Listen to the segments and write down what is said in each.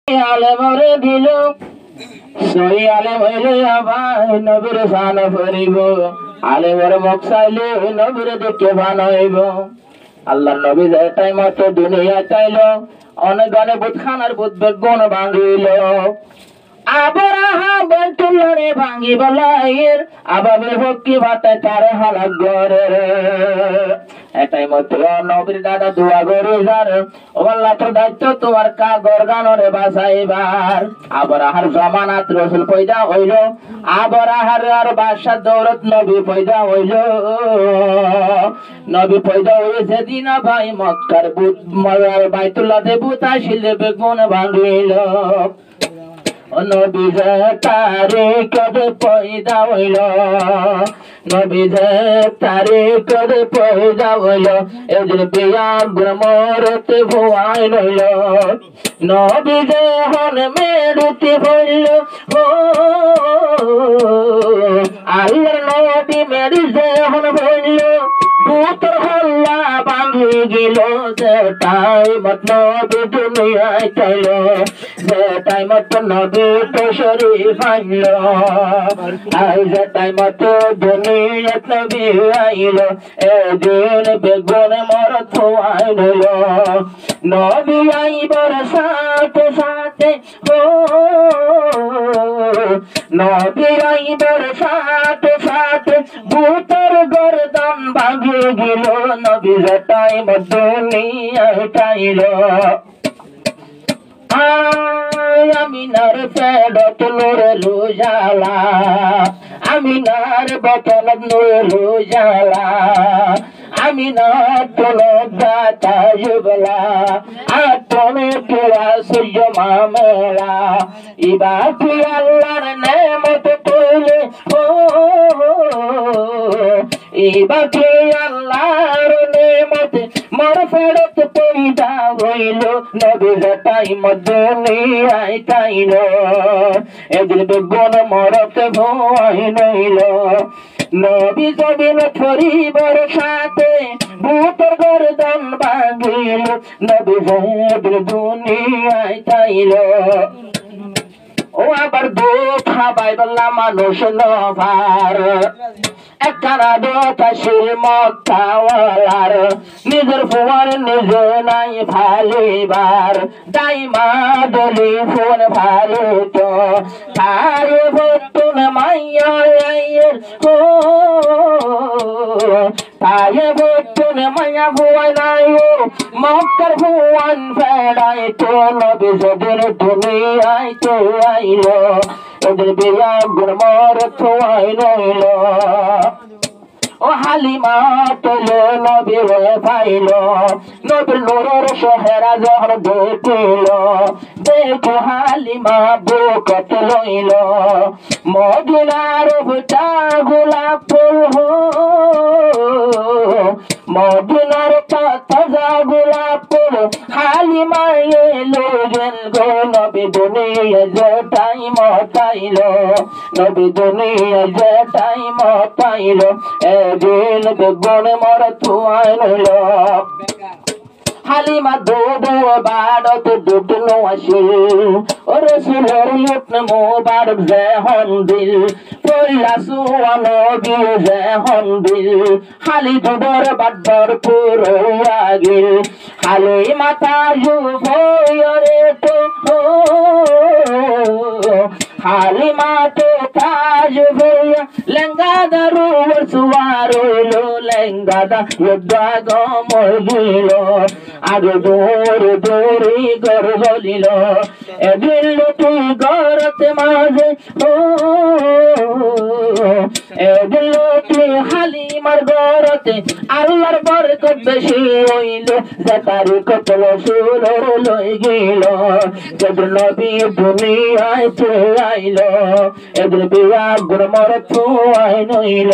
আলেম রে দিল সই আলেম হইলে আবার নবীর শান করিব আলেমের মুখ চাইলে নবীর দেখে বানাইব আল্লাহর নবী যে টাইম মতো দুনিয়া চাইল অনেক গানে বুত খানার বুত বেগুন ভাঙিল আবরাহা বলতুল্লারে ভাঙি বলাইয়ের আবাবিল হকি ভাতে তারে হালাক গরে এটাই মতো নবীর দাদা দোয়া করে যার ও আল্লাহ তোর দায়িত্ব তোমার কাগর গানরে বাঁচাইবার আবরাহার জামানাত রসুল পয়দা হইল আবরাহার আর বাদশাহ দৌলত নবী পয়দা হইল নবী পয়দা হয়েছে দিনা ভাই মক্কার বুত বাইতুল্লাহতে বুত আসিলে বেগুন ভাঙিল নবী যে তারিখে পয়দা হইল নবী যে তারিখে পয়দা হইল এদিন বিয়া গ্রমরতে ভুয়াই লইল নবী যে হন মেরুতি হইল ও আল্লাহর নবী মেরি যে হন হইল পুত্র হল্লা ভাঙি গেল যে টাইমত নবী দুনিয়ায় চাইল যে টাইমত নবী তো শরীফ আইল আই যে টাইমত দুনিয়াত নবী আইল এদিন বেগুন মরত আইল নবী আইবার সাথে সাথে ও নবী আইবার সাথে সাথে ভূতর গর্দান ভাঙে গেল নবী যে টাইমত দুনিয়ায় চাইল আমিনার পেড়ত নুরে লুজালা আমিনার বতনত নুরে লুজালা আমিনার তলত দাতা যুগলা আতনে কেরা সূর্য মামেলা ইবাতি আল্লাহর নেমত তৈলে ও ইবাতি আল্লাহর নেমত মর ফেরত পয়দা হইল নবী যে টাইম দুনিয়ায় চাইল এদিন বেগুন মরতে ভয় নইল নবী জবিন ছড়িবার সাথে ভূতর গর্দান ভাঙিল নবী যে দুনিয়ায় চাইল ও আবার দুঃখ বাইবল্লা মানুষ নভার একখানা দোতা শির মক্কাওয়ালার নিজের ফুয়ার নিজে নাই ভালিবার দাইমা দলি ফোন ভালিত তারে ভতুন মাইয়া ও তারে ভতুন মাইয়া ভুয়াই নাই মক্কার ভুয়ান ফেড়াই তো নবী যেদিন দুনিয়ায় তো আইল ওদের বিয়া গুরমর থোয়াই নইল ও হালিমা তোলে নবী হয়ে পাইল নবীর নূরের চেহারা যখন দেখিল দেখে হালিমা বুকত লইল মদিনার ভুটা গোলাপ ফুল মদিনার তাজা গোলাপ ফুল হালিমা এলো গেল গো নবী দুনিয়া যে টাইম পাইল নবী দুনিয়া যে টাইম পাইল এদিন বেগুন মরত আইল হালিমা দুধ বাড়ত দুধ নোয়াশিল ও রসুলের লুটন মোবারক যেহন দিল পয়লা সুয়া নবী যেহন দিল হালি দুধর বাদর পুরো আগিল হালিমা তাজু ভয়রে তো হালিমা তো তাজ ভয়া লেঙ্গা দারু সুয়ারো লেঙ্গা দা যুদ্ধা গমর গিল আগে দৌড় দৌড়ি গর গলিল এদিন তুই গরতে মাঝে ও এদিন তুই হালিমার গরতে আল্লাহর বরকত বেশি হইল যে তারিখত রসুল লই গেল যেদিন নবী দুনিয়ায় আইল এদিন বিয়া গুরমর থুয়াই নইল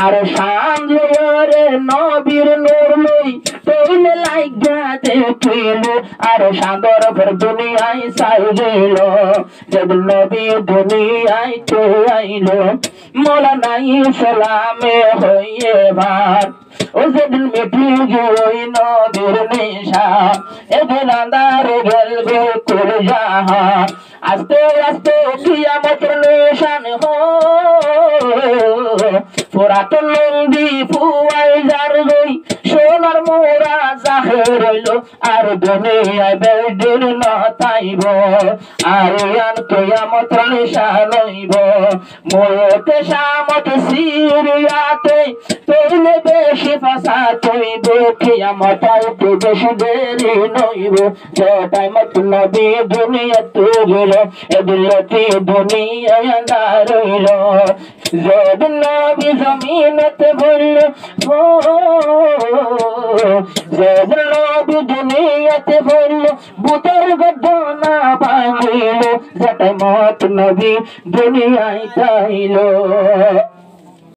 আর সামনে নবীর নূর লই তৈলে লাইগা দেখিল আর সাদর ভর দুনিয়ায় চাই গেল যেদিন নবী দুনিয়ায় আইল মৌলানা ইসলামে হইয়ে ভার ও যেদিন মিটি গই নবীর নেশা এদিন আন্দার গেল আস্তে আস্তে কিয়ামতের নিশান পুরাতন নন্দী ফুয়াই যার গই সোনার মোরা জাহে রইল আর দুনিয়ায় বেদিন নতাইব আর আন কিয়ামতের নিশান হইব মোতে শামত সিরিয়াতে তোলে বেশি ফাঁসা তৈব কিয়ামত আইতে বেশি দেরি নইব যে টাইমত নবী দুনিয়াতে গেল এদিলতি দুনিয়ায় আন্ধার হইল যেদিন নবী জমিনতে বলল যেদিন নবী দুনিয়াতে বলল বুতের গড্ডনা ভাঙিল যে টাইমত নবী দুনিয়ায় চাইল